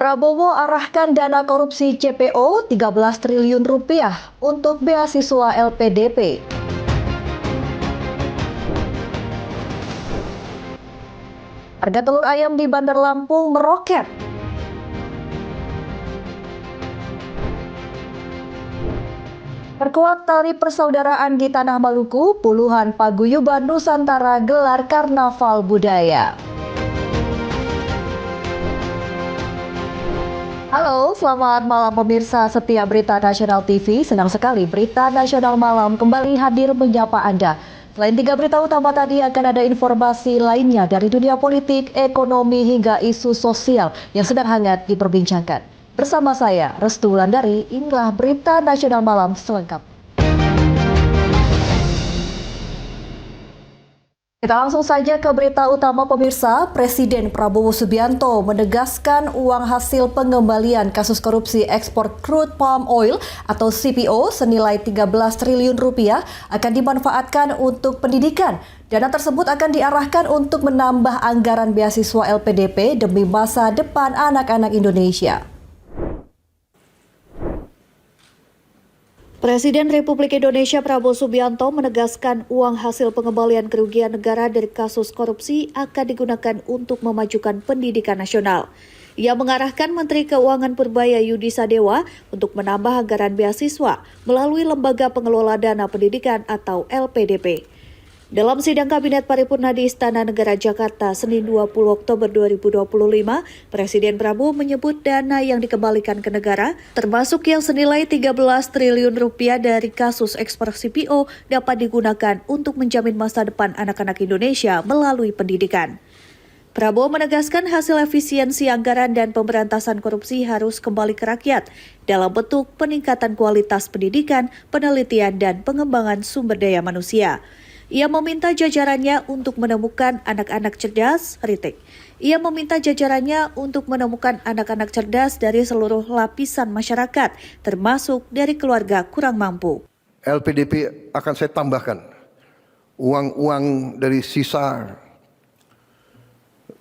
Prabowo arahkan dana korupsi CPO 13 triliun rupiah untuk beasiswa LPDP. Harga telur ayam di Bandar Lampung meroket. Perkuat tali persaudaraan di Tanah Maluku, puluhan paguyuban Nusantara gelar karnaval budaya. Halo, selamat malam pemirsa setia Berita Nasional TV. Senang sekali Berita Nasional Malam kembali hadir menyapa Anda. Selain 3 berita utama tadi, akan ada informasi lainnya dari dunia politik, ekonomi, hingga isu sosial yang sedang hangat diperbincangkan. Bersama saya, Restu Wulandari, inilah Berita Nasional Malam selengkapnya. Kita langsung saja ke berita utama pemirsa. Presiden Prabowo Subianto menegaskan uang hasil pengembalian kasus korupsi ekspor crude palm oil atau CPO senilai 13 triliun rupiah akan dimanfaatkan untuk pendidikan. Dana tersebut akan diarahkan untuk menambah anggaran beasiswa LPDP demi masa depan anak-anak Indonesia. Presiden Republik Indonesia Prabowo Subianto menegaskan uang hasil pengembalian kerugian negara dari kasus korupsi akan digunakan untuk memajukan pendidikan nasional. Ia mengarahkan Menteri Keuangan Purbaya Yudi Sadewa untuk menambah anggaran beasiswa melalui Lembaga Pengelola Dana Pendidikan atau LPDP. Dalam sidang Kabinet Paripurna di Istana Negara Jakarta Senin 20 Oktober 2025, Presiden Prabowo menyebut dana yang dikembalikan ke negara, termasuk yang senilai 13 triliun rupiah dari kasus ekspor CPO, dapat digunakan untuk menjamin masa depan anak-anak Indonesia melalui pendidikan. Prabowo menegaskan hasil efisiensi anggaran dan pemberantasan korupsi harus kembali ke rakyat dalam bentuk peningkatan kualitas pendidikan, penelitian, dan pengembangan sumber daya manusia. Ia meminta jajarannya untuk menemukan anak-anak cerdas, Ia meminta jajarannya untuk menemukan anak-anak cerdas dari seluruh lapisan masyarakat, termasuk dari keluarga kurang mampu. LPDP akan saya tambahkan uang-uang dari sisa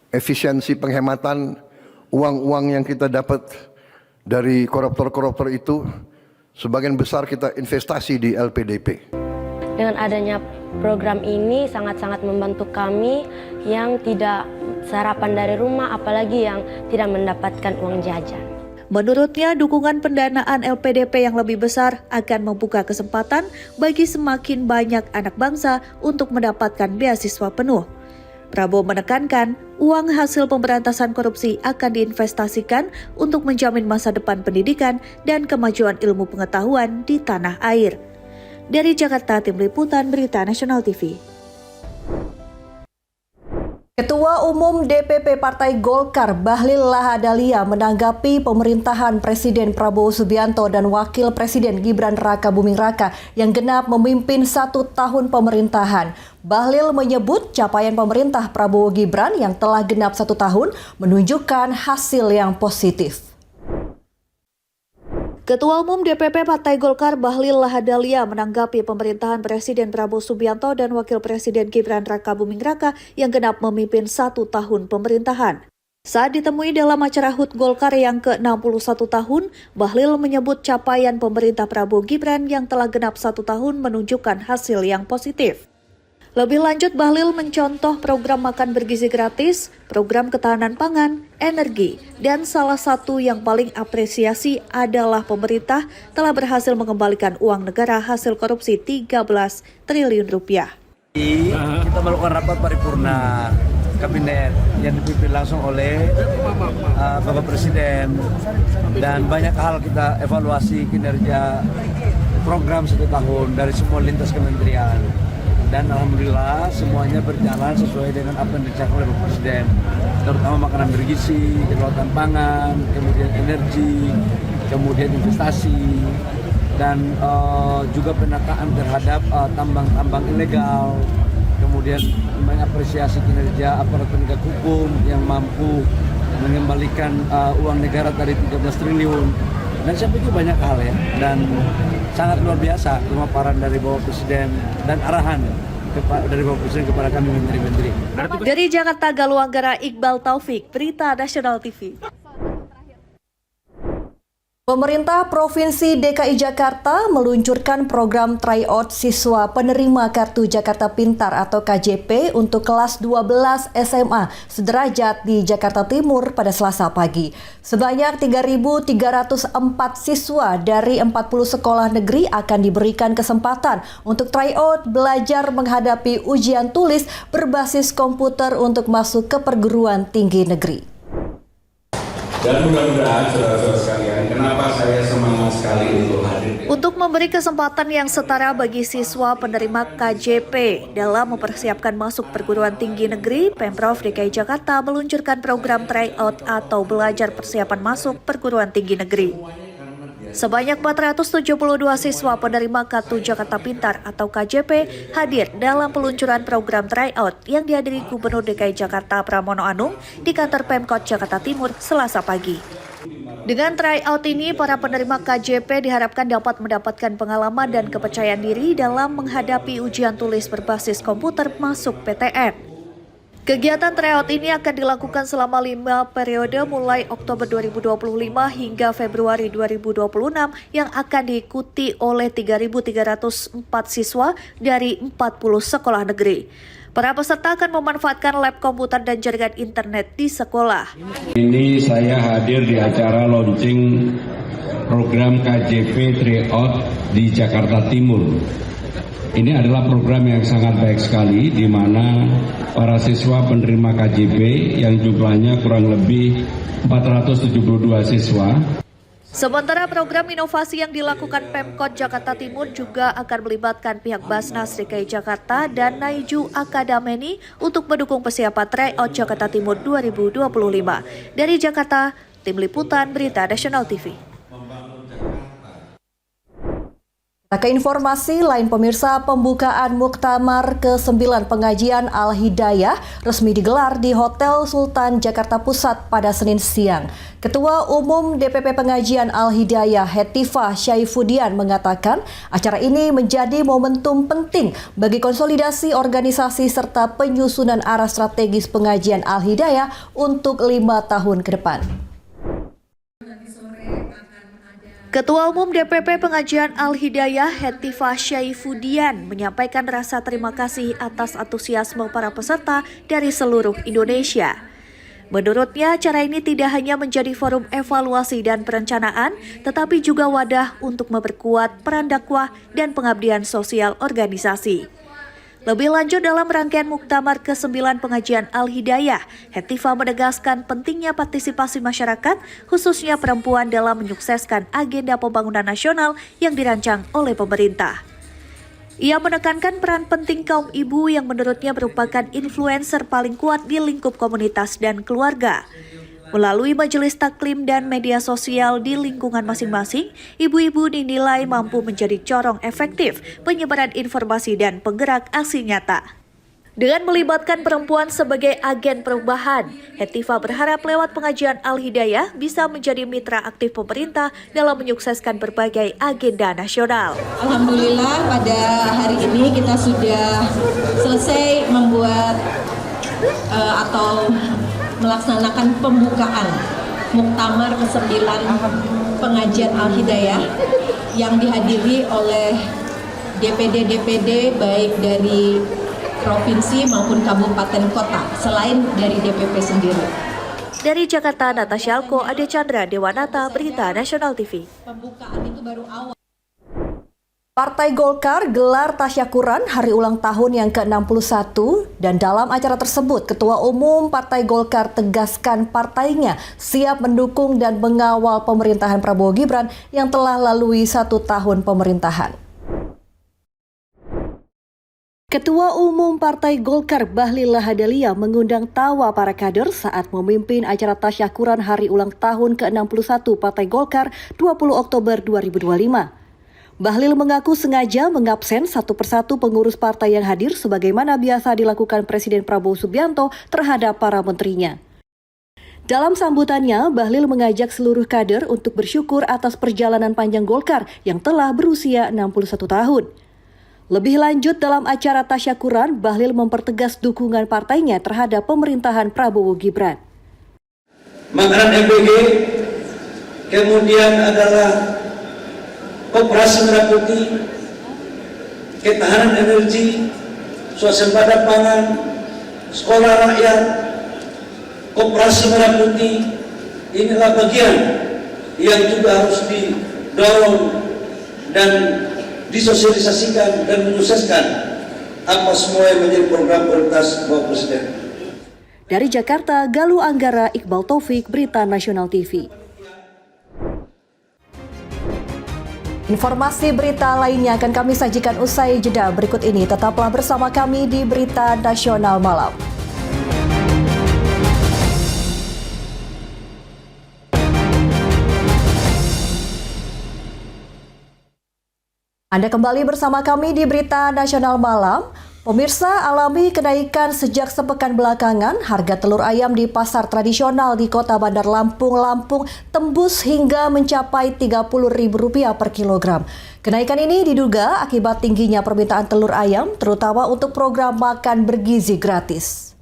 efisiensi penghematan, uang-uang yang kita dapat dari koruptor-koruptor itu, sebagian besar kita investasi di LPDP. Dengan adanya program ini sangat-sangat membantu kami yang tidak sarapan dari rumah, apalagi yang tidak mendapatkan uang jajan. Menurutnya, dukungan pendanaan LPDP yang lebih besar akan membuka kesempatan bagi semakin banyak anak bangsa untuk mendapatkan beasiswa penuh. Prabowo menekankan uang hasil pemberantasan korupsi akan diinvestasikan untuk menjamin masa depan pendidikan dan kemajuan ilmu pengetahuan di tanah air. Dari Jakarta, Tim Liputan Berita Nasional TV. Ketua Umum DPP Partai Golkar Bahlil Lahadalia menanggapi pemerintahan Presiden Prabowo Subianto dan Wakil Presiden Gibran Raka Buming Raka yang genap memimpin 1 tahun pemerintahan. Bahlil menyebut capaian pemerintah Prabowo Gibran yang telah genap 1 tahun menunjukkan hasil yang positif. Ketua Umum DPP Partai Golkar Bahlil Lahadalia menanggapi pemerintahan Presiden Prabowo Subianto dan Wakil Presiden Gibran Raka Buming Raka yang genap memimpin 1 tahun pemerintahan. Saat ditemui dalam acara HUT Golkar yang ke-61 tahun, Bahlil menyebut capaian pemerintah Prabowo Gibran yang telah genap 1 tahun menunjukkan hasil yang positif. Lebih lanjut, Bahlil mencontoh program makan bergizi gratis, program ketahanan pangan, energi, dan salah satu yang paling apresiasi adalah pemerintah telah berhasil mengembalikan uang negara hasil korupsi 13 triliun rupiah. Kita melakukan rapat paripurna kabinet yang dipimpin langsung oleh Bapak Presiden, dan banyak hal kita evaluasi kinerja program 1 tahun dari semua lintas kementerian. Dan alhamdulillah semuanya berjalan sesuai dengan apa yang dicapai oleh Bapak Presiden, terutama makanan bergizi, kedaulatan pangan, kemudian energi, kemudian investasi, dan juga penataan terhadap tambang-tambang ilegal, kemudian mengapresiasi kinerja aparat penegak hukum yang mampu mengembalikan uang negara dari 13 triliun. Dan saya pikir banyak hal ya, dan sangat luar biasa pemaparan dari Bapak Presiden dan arahan dari Bapak Presiden kepada kami menteri-menteri. Dari Jakarta, Galuh Anggara, Iqbal Taufik, Berita Nasional TV. Pemerintah Provinsi DKI Jakarta meluncurkan program tryout siswa penerima Kartu Jakarta Pintar atau KJP untuk kelas 12 SMA sederajat di Jakarta Timur pada Selasa pagi. Sebanyak 3.304 siswa dari 40 sekolah negeri akan diberikan kesempatan untuk tryout belajar menghadapi ujian tulis berbasis komputer untuk masuk ke perguruan tinggi negeri. Dan mudah-mudahan saudara-saudara sekalian, kenapa saya semangat sekali untuk hadir. Untuk memberi kesempatan yang setara bagi siswa penerima KJP dalam mempersiapkan masuk perguruan tinggi negeri, Pemprov DKI Jakarta meluncurkan program tryout atau belajar persiapan masuk perguruan tinggi negeri. Sebanyak 472 siswa penerima Kartu Jakarta Pintar atau KJP hadir dalam peluncuran program tryout yang dihadiri Gubernur DKI Jakarta Pramono Anung di kantor Pemkot Jakarta Timur Selasa pagi. Dengan tryout ini, para penerima KJP diharapkan dapat mendapatkan pengalaman dan kepercayaan diri dalam menghadapi ujian tulis berbasis komputer masuk PTN. Kegiatan tryout ini akan dilakukan selama 5 periode mulai Oktober 2025 hingga Februari 2026 yang akan diikuti oleh 3.304 siswa dari 40 sekolah negeri. Para peserta akan memanfaatkan lab komputer dan jaringan internet di sekolah. Ini saya hadir di acara launching program KJP Tryout di Jakarta Timur. Ini adalah program yang sangat baik sekali, di mana para siswa penerima KJP yang jumlahnya kurang lebih 472 siswa. Sementara program inovasi yang dilakukan Pemkot Jakarta Timur juga akan melibatkan pihak Basnas DKI Jakarta dan Naiju Akademeni untuk mendukung persiapan tryout Jakarta Timur 2025. Dari Jakarta, Tim Liputan Berita Nasional TV. Ke informasi lain pemirsa, pembukaan Muktamar ke-9 Pengajian Al-Hidayah resmi digelar di Hotel Sultan Jakarta Pusat pada Senin siang. Ketua Umum DPP Pengajian Al-Hidayah Hetifah Syaifudian mengatakan acara ini menjadi momentum penting bagi konsolidasi organisasi serta penyusunan arah strategis Pengajian Al-Hidayah untuk 5 tahun ke depan. Ketua Umum DPP Pengajian Al-Hidayah Hetifah Syaifudian menyampaikan rasa terima kasih atas antusiasme para peserta dari seluruh Indonesia. Menurutnya, acara ini tidak hanya menjadi forum evaluasi dan perencanaan, tetapi juga wadah untuk memperkuat peran dakwah dan pengabdian sosial organisasi. Lebih lanjut dalam rangkaian Muktamar ke-9 Pengajian Al-Hidayah, Hetifah menegaskan pentingnya partisipasi masyarakat, khususnya perempuan dalam menyukseskan agenda pembangunan nasional yang dirancang oleh pemerintah. Ia menekankan peran penting kaum ibu yang menurutnya merupakan influencer paling kuat di lingkup komunitas dan keluarga. Melalui majelis taklim dan media sosial di lingkungan masing-masing, ibu-ibu dinilai mampu menjadi corong efektif penyebaran informasi dan penggerak aksi nyata. Dengan melibatkan perempuan sebagai agen perubahan, Hetifah berharap lewat Pengajian Al-Hidayah bisa menjadi mitra aktif pemerintah dalam menyukseskan berbagai agenda nasional. Alhamdulillah pada hari ini kita sudah selesai membuat atau melaksanakan pembukaan Muktamar ke-9 Pengajian Al-Hidayah yang dihadiri oleh DPD-DPD baik dari provinsi maupun kabupaten kota selain dari DPP sendiri. Dari Jakarta, Natasha Alko, Ade Chandra, Dewanata, Berita Nasional TV. Pembukaan itu baru awal. Partai Golkar gelar tasyakuran hari ulang tahun yang ke-61 dan dalam acara tersebut Ketua Umum Partai Golkar tegaskan partainya siap mendukung dan mengawal pemerintahan Prabowo Gibran yang telah lalui 1 tahun pemerintahan. Ketua Umum Partai Golkar Bahlil Lahadalia mengundang tawa para kader saat memimpin acara tasyakuran hari ulang tahun ke-61 Partai Golkar 20 Oktober 2025. Bahlil mengaku sengaja mengabsen satu persatu pengurus partai yang hadir sebagaimana biasa dilakukan Presiden Prabowo Subianto terhadap para menterinya. Dalam sambutannya, Bahlil mengajak seluruh kader untuk bersyukur atas perjalanan panjang Golkar yang telah berusia 61 tahun. Lebih lanjut dalam acara tasyakuran, Bahlil mempertegas dukungan partainya terhadap pemerintahan Prabowo Gibran. Makanan MBG kemudian adalah Koperasi Merah Putih, ketahanan energi, swasembada pangan, sekolah rakyat, Koperasi Merah Putih. Inilah bagian yang juga harus didorong dan disosialisasikan dan menyukseskan apa semua yang menjadi program prioritas Bapak Presiden. Dari Jakarta, Galuh Anggara, Iqbal Taufik, Berita Nasional TV. Informasi berita lainnya akan kami sajikan usai jeda berikut ini. Tetaplah bersama kami di Berita Nasional Malam. Anda kembali bersama kami di Berita Nasional Malam. Pemirsa, alami kenaikan sejak sepekan belakangan. Harga telur ayam di pasar tradisional di Kota Bandar Lampung, tembus hingga mencapai Rp30.000 per kilogram. Kenaikan ini diduga akibat tingginya permintaan telur ayam, terutama untuk program makan bergizi gratis.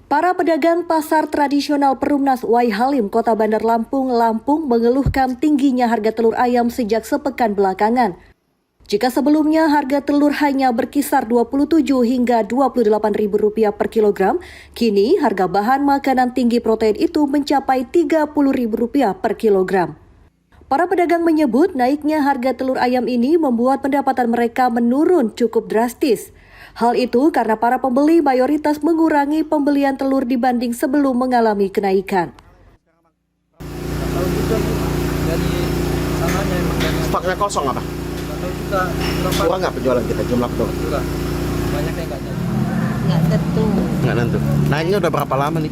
Para pedagang pasar tradisional Perumnas Wai Halim, Kota Bandar Lampung, mengeluhkan tingginya harga telur ayam sejak sepekan belakangan. Jika sebelumnya harga telur hanya berkisar Rp27 hingga Rp28.000 per kilogram, kini harga bahan makanan tinggi protein itu mencapai Rp30.000 per kilogram. Para pedagang menyebut naiknya harga telur ayam ini membuat pendapatan mereka menurun cukup drastis. Hal itu karena para pembeli mayoritas mengurangi pembelian telur dibanding sebelum mengalami kenaikan. Stoknya kosong apa? Kurang nggak penjualan kita, jumlah penjualan? Banyak yang nggak jadi. Nggak tentu. Nggak nentu. Naiknya udah berapa lama nih?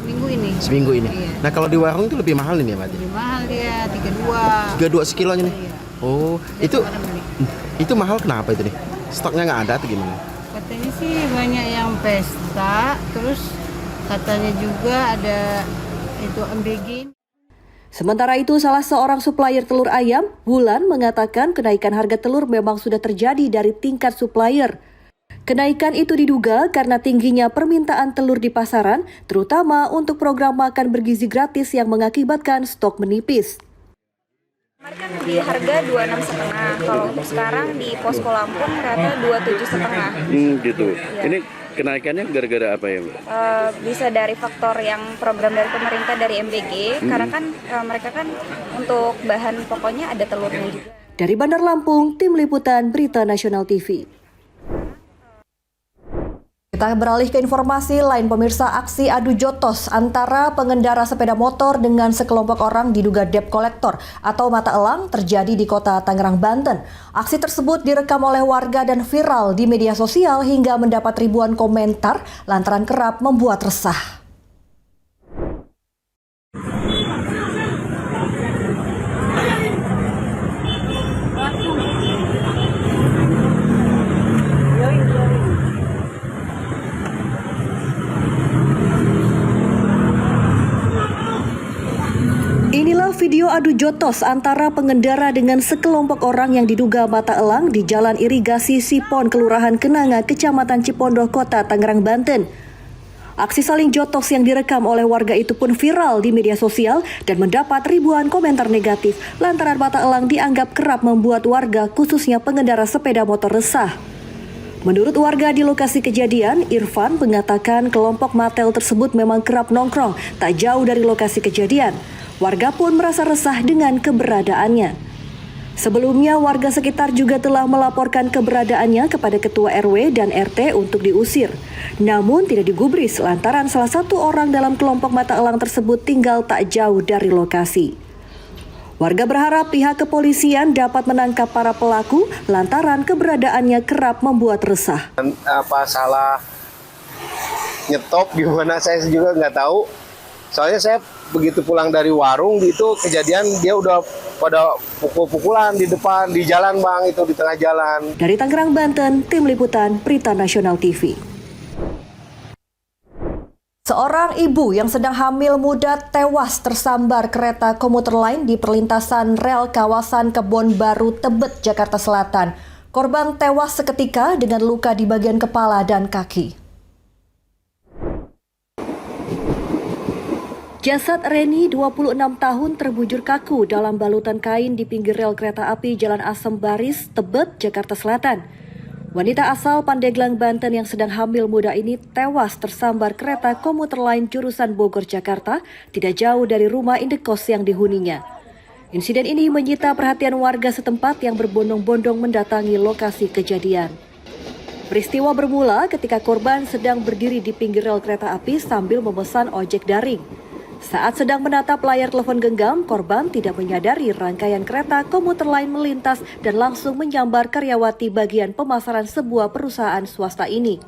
Minggu ini. Seminggu ini? Iya. Nah kalau di warung itu lebih mahal nih ya, Mbak? Lebih mahal dia, 32. 32 sekilonya nih? Iya. Oh, itu mahal kenapa itu nih? Stoknya nggak ada atau gimana? Katanya sih banyak yang pesta, terus katanya juga ada itu MBG. Sementara itu, salah seorang supplier telur ayam, Wulan, mengatakan kenaikan harga telur memang sudah terjadi dari tingkat supplier. Kenaikan itu diduga karena tingginya permintaan telur di pasaran, terutama untuk program makan bergizi gratis yang mengakibatkan stok menipis. Kemarin kan di harga 26,5, kalau untuk sekarang di Posko Lampung rata 27,5. Gitu. Ya. Ini kenaikannya gara-gara apa ya, Mbak? Bisa dari faktor yang program dari pemerintah dari MBG, karena kan mereka kan untuk bahan pokoknya ada telurnya juga. Dari Bandar Lampung, Tim Liputan Berita Nasional TV. Kita beralih ke informasi lain, pemirsa. Aksi adu jotos antara pengendara sepeda motor dengan sekelompok orang diduga debt collector atau mata elang terjadi di Kota Tangerang, Banten. Aksi tersebut direkam oleh warga dan viral di media sosial hingga mendapat ribuan komentar lantaran kerap membuat resah. Inilah video adu jotos antara pengendara dengan sekelompok orang yang diduga mata elang di Jalan Irigasi Sipon, Kelurahan Kenanga, Kecamatan Cipondoh, Kota Tangerang, Banten. Aksi saling jotos yang direkam oleh warga itu pun viral di media sosial dan mendapat ribuan komentar negatif lantaran mata elang dianggap kerap membuat warga, khususnya pengendara sepeda motor, resah. Menurut warga di lokasi kejadian, Irfan mengatakan kelompok matel tersebut memang kerap nongkrong tak jauh dari lokasi kejadian. Warga pun merasa resah dengan keberadaannya. Sebelumnya, warga sekitar juga telah melaporkan keberadaannya kepada Ketua RW dan RT untuk diusir. Namun tidak digubris lantaran salah satu orang dalam kelompok mata elang tersebut tinggal tak jauh dari lokasi. Warga berharap pihak kepolisian dapat menangkap para pelaku lantaran keberadaannya kerap membuat resah. Apa salah nyetop gimana saya juga nggak tahu. Soalnya saya begitu pulang dari warung itu kejadian dia udah pada pukul-pukulan di depan di jalan, Bang, itu di tengah jalan. Dari Tangerang, Banten, Tim Liputan Berita Nasional TV. Seorang ibu yang sedang hamil muda tewas tersambar kereta komuter lain di perlintasan rel kawasan Kebon Baru, Tebet, Jakarta Selatan. Korban tewas seketika dengan luka di bagian kepala dan kaki. Jasad Reni, 26 tahun, terbujur kaku dalam balutan kain di pinggir rel kereta api Jalan Asem Baris, Tebet, Jakarta Selatan. Wanita asal Pandeglang, Banten yang sedang hamil muda ini tewas tersambar kereta komuter lain jurusan Bogor, Jakarta, tidak jauh dari rumah indekos yang dihuninya. Insiden ini menyita perhatian warga setempat yang berbondong-bondong mendatangi lokasi kejadian. Peristiwa bermula ketika korban sedang berdiri di pinggir rel kereta api sambil memesan ojek daring. Saat sedang menatap layar telepon genggam, korban tidak menyadari rangkaian kereta komuter lain melintas dan langsung menyambar karyawati bagian pemasaran sebuah perusahaan swasta ini.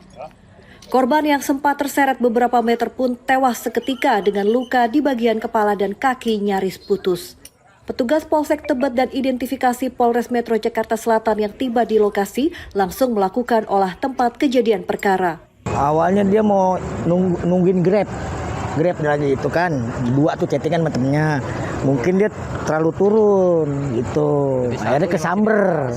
Korban yang sempat terseret beberapa meter pun tewas seketika dengan luka di bagian kepala dan kaki nyaris putus. Petugas Polsek Tebet dan identifikasi Polres Metro Jakarta Selatan yang tiba di lokasi langsung melakukan olah tempat kejadian perkara. Awalnya dia mau nungguin Grab lagi itu kan, dua tuh chattingan sama temennya. Mungkin dia terlalu turun gitu, akhirnya kesamber.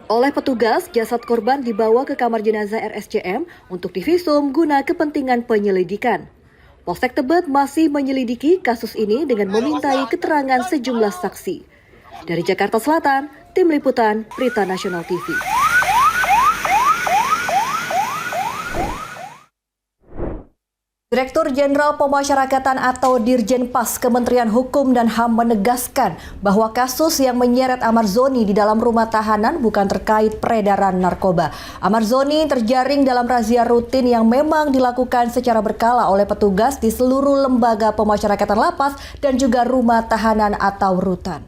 Oleh petugas, jasad korban dibawa ke kamar jenazah RSCM untuk divisum guna kepentingan penyelidikan. Polsek Tebet masih menyelidiki kasus ini dengan memintai keterangan sejumlah saksi. Dari Jakarta Selatan, Tim Liputan Berita Nasional TV. Direktur Jenderal Pemasyarakatan atau Dirjen Pas Kementerian Hukum dan HAM menegaskan bahwa kasus yang menyeret Ahmad Zoni di dalam rumah tahanan bukan terkait peredaran narkoba. Ahmad Zoni terjaring dalam razia rutin yang memang dilakukan secara berkala oleh petugas di seluruh lembaga pemasyarakatan lapas dan juga rumah tahanan atau rutan.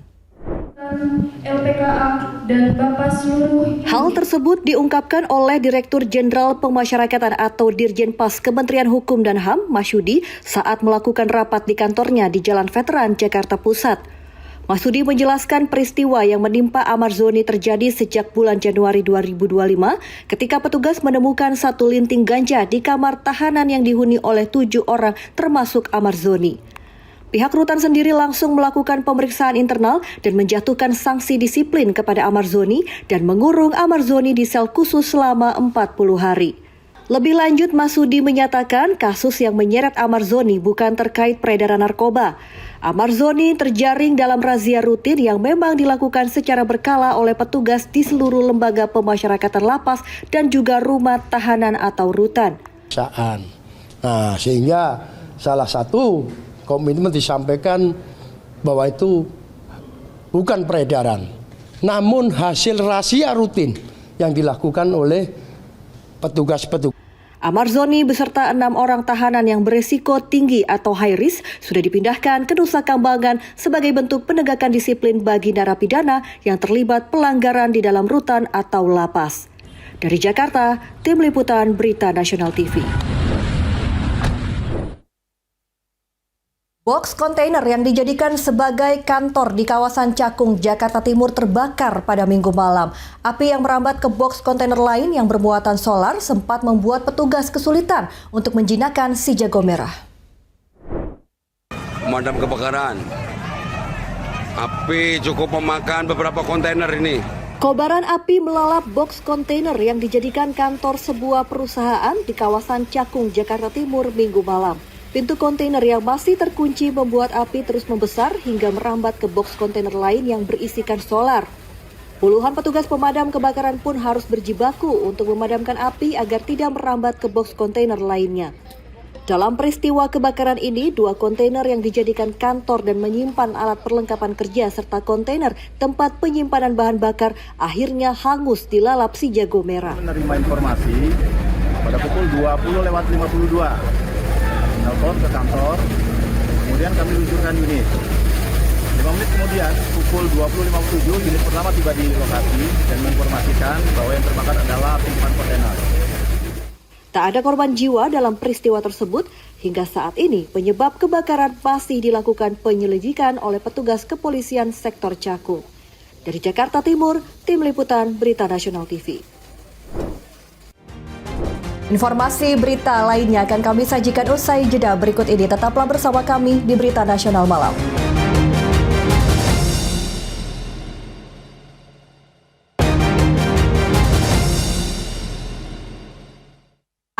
LPKA dan Bapak seluruh. Hal tersebut diungkapkan oleh Direktur Jenderal Pemasyarakatan atau Dirjen Pas Kementerian Hukum dan HAM, Masyudi, saat melakukan rapat di kantornya di Jalan Veteran, Jakarta Pusat. Masyudi menjelaskan peristiwa yang menimpa Ahmad Zoni terjadi sejak bulan Januari 2025 ketika petugas menemukan satu linting ganja di kamar tahanan yang dihuni oleh 7 orang termasuk Ahmad Zoni. Pihak rutan sendiri langsung melakukan pemeriksaan internal dan menjatuhkan sanksi disiplin kepada Ahmad Zoni dan mengurung Ahmad Zoni di sel khusus selama 40 hari. Lebih lanjut, Masyudi menyatakan kasus yang menyeret Ahmad Zoni bukan terkait peredaran narkoba. Ahmad Zoni terjaring dalam razia rutin yang memang dilakukan secara berkala oleh petugas di seluruh lembaga pemasyarakatan lapas dan juga rumah tahanan atau rutan. Nah, sehingga salah satu komitmen disampaikan bahwa itu bukan peredaran, namun hasil razia rutin yang dilakukan oleh petugas-petugas. Ahmad Zoni beserta 6 orang tahanan yang beresiko tinggi atau high risk sudah dipindahkan ke Nusa Kambangan sebagai bentuk penegakan disiplin bagi narapidana yang terlibat pelanggaran di dalam rutan atau lapas. Dari Jakarta, Tim Liputan Berita Nasional TV. Box kontainer yang dijadikan sebagai kantor di kawasan Cakung, Jakarta Timur terbakar pada Minggu malam. Api yang merambat ke box kontainer lain yang bermuatan solar sempat membuat petugas kesulitan untuk menjinakkan si jago merah. Memadam kebakaran. Api cukup memakan beberapa kontainer ini. Kobaran api melalap box kontainer yang dijadikan kantor sebuah perusahaan di kawasan Cakung, Jakarta Timur Minggu malam. Pintu kontainer yang masih terkunci membuat api terus membesar hingga merambat ke box kontainer lain yang berisikan solar. Puluhan petugas pemadam kebakaran pun harus berjibaku untuk memadamkan api agar tidak merambat ke box kontainer lainnya. Dalam peristiwa kebakaran ini, 2 kontainer yang dijadikan kantor dan menyimpan alat perlengkapan kerja serta kontainer tempat penyimpanan bahan bakar akhirnya hangus dilalap si jago merah. Menerima informasi pada pukul 20:52. Telepon ke kantor, kemudian kami luncurkan unit. 5 menit kemudian, pukul 20.57, unit pertama tiba di lokasi dan menginformasikan bahwa yang terbakar adalah penyimpanan kontainer. Tak ada korban jiwa dalam peristiwa tersebut. Hingga saat ini, penyebab kebakaran masih dilakukan penyelidikan oleh petugas kepolisian sektor Cakung. Dari Jakarta Timur, Tim Liputan Berita Nasional TV. Informasi berita lainnya akan kami sajikan usai jeda berikut ini. Tetaplah bersama kami di Berita Nasional Malam.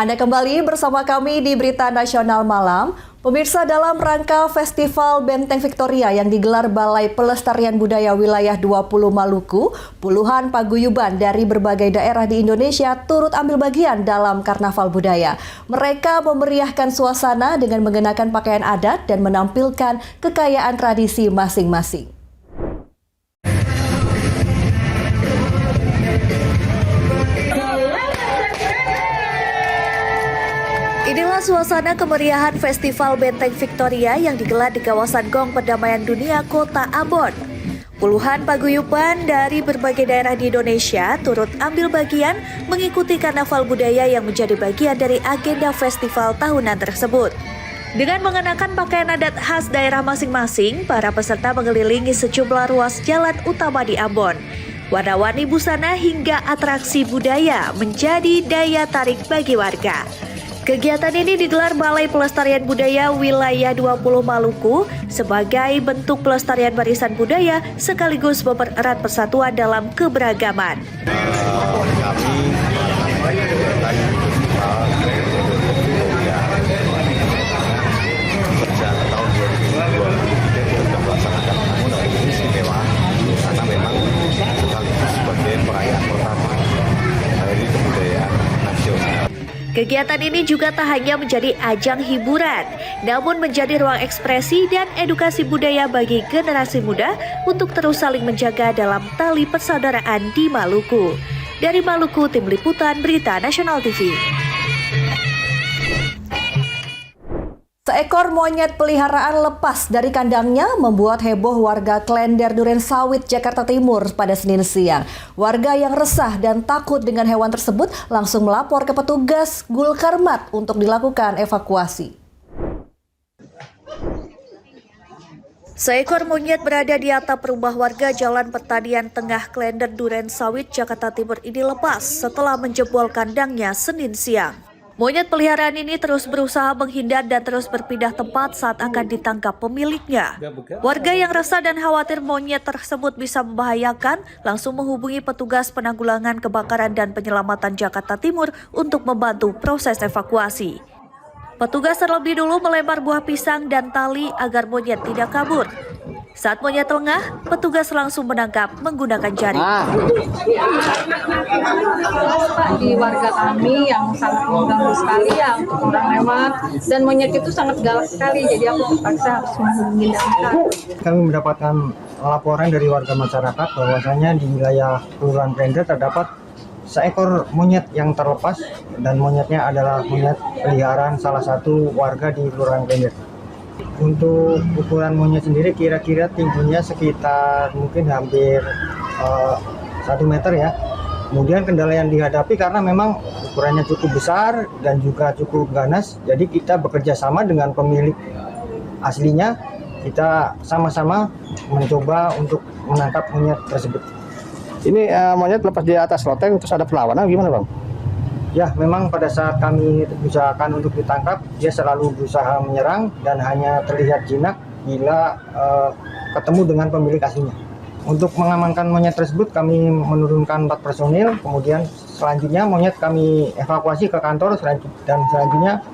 Anda kembali bersama kami di Berita Nasional Malam. Pemirsa, dalam rangka Festival Benteng Victoria yang digelar Balai Pelestarian Budaya Wilayah 20 Maluku, puluhan paguyuban dari berbagai daerah di Indonesia turut ambil bagian dalam Karnaval Budaya. Mereka memeriahkan suasana dengan mengenakan pakaian adat dan menampilkan kekayaan tradisi masing-masing. Inilah suasana kemeriahan Festival Benteng Victoria yang digelar di kawasan Gong Perdamaian Dunia, Kota Ambon. Puluhan paguyuban dari berbagai daerah di Indonesia turut ambil bagian mengikuti karnaval budaya yang menjadi bagian dari agenda festival tahunan tersebut. Dengan mengenakan pakaian adat khas daerah masing-masing, para peserta mengelilingi sejumlah ruas jalan utama di Ambon. Warna-warni busana hingga atraksi budaya menjadi daya tarik bagi warga. Kegiatan ini digelar Balai Pelestarian Budaya Wilayah 20 Maluku sebagai bentuk pelestarian warisan budaya sekaligus mempererat persatuan dalam keberagaman. Karena memang sebagai perayaan pertama dari kebudayaan nasional. Kegiatan ini juga tak hanya menjadi ajang hiburan, namun menjadi ruang ekspresi dan edukasi budaya bagi generasi muda untuk terus saling menjaga dalam tali persaudaraan di Maluku. Dari Maluku, Tim Liputan Berita Nasional TV. Seekor monyet peliharaan lepas dari kandangnya membuat heboh warga Klender Durensawit, Jakarta Timur pada Senin siang. Warga yang resah dan takut dengan hewan tersebut langsung melapor ke petugas Gulkarmat untuk dilakukan evakuasi. Seekor monyet berada di atap rumah warga Jalan Pertanian Tengah Klender Durensawit, Jakarta Timur ini lepas setelah menjebol kandangnya Senin siang. Monyet peliharaan ini terus berusaha menghindar dan terus berpindah tempat saat akan ditangkap pemiliknya. Warga yang resah dan khawatir monyet tersebut bisa membahayakan langsung menghubungi petugas penanggulangan kebakaran dan penyelamatan Jakarta Timur untuk membantu proses evakuasi. Petugas terlebih dulu melempar buah pisang dan tali agar monyet tidak kabur. Saat monyet lengah, petugas langsung menangkap menggunakan jaring. Di warga kami yang sangat mengganggu sekali ya untuk orang lewat, dan monyet itu sangat galak sekali, jadi aku terpaksa harus menghubungi damkar. Kami mendapatkan laporan dari warga masyarakat bahwasanya di wilayah Kelurahan Klender terdapat seekor monyet yang terlepas, dan monyetnya adalah monyet peliharaan salah satu warga di Kelurahan Klender. Untuk ukuran monyet sendiri kira-kira tingginya sekitar mungkin hampir 1 meter ya. Kemudian kendala yang dihadapi karena memang ukurannya cukup besar dan juga cukup ganas, jadi kita bekerja sama dengan pemilik aslinya, kita sama-sama mencoba untuk menangkap monyet tersebut. Ini monyet lepas di atas loteng terus ada perlawanan gimana Bang? Ya, memang pada saat kami usahakan untuk ditangkap, dia selalu berusaha menyerang dan hanya terlihat jinak bila ketemu dengan pemilik aslinya. Untuk mengamankan monyet tersebut, kami menurunkan 4 personil, kemudian selanjutnya monyet kami evakuasi ke kantor, dan selanjutnya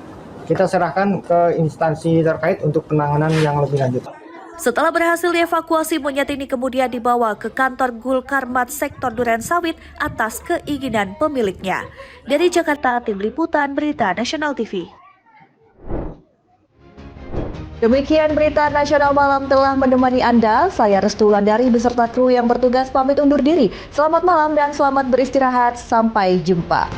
kita serahkan ke instansi terkait untuk penanganan yang lebih lanjut. Setelah berhasil dievakuasi, monyet ini kemudian dibawa ke kantor Gulkarmat Sektor Durensawit atas keinginan pemiliknya. Dari Jakarta, Tim Liputan Berita Nasional TV. Demikian Berita Nasional Malam telah menemani Anda. Saya Restu Wulandari beserta kru yang bertugas pamit undur diri. Selamat malam dan selamat beristirahat. Sampai jumpa.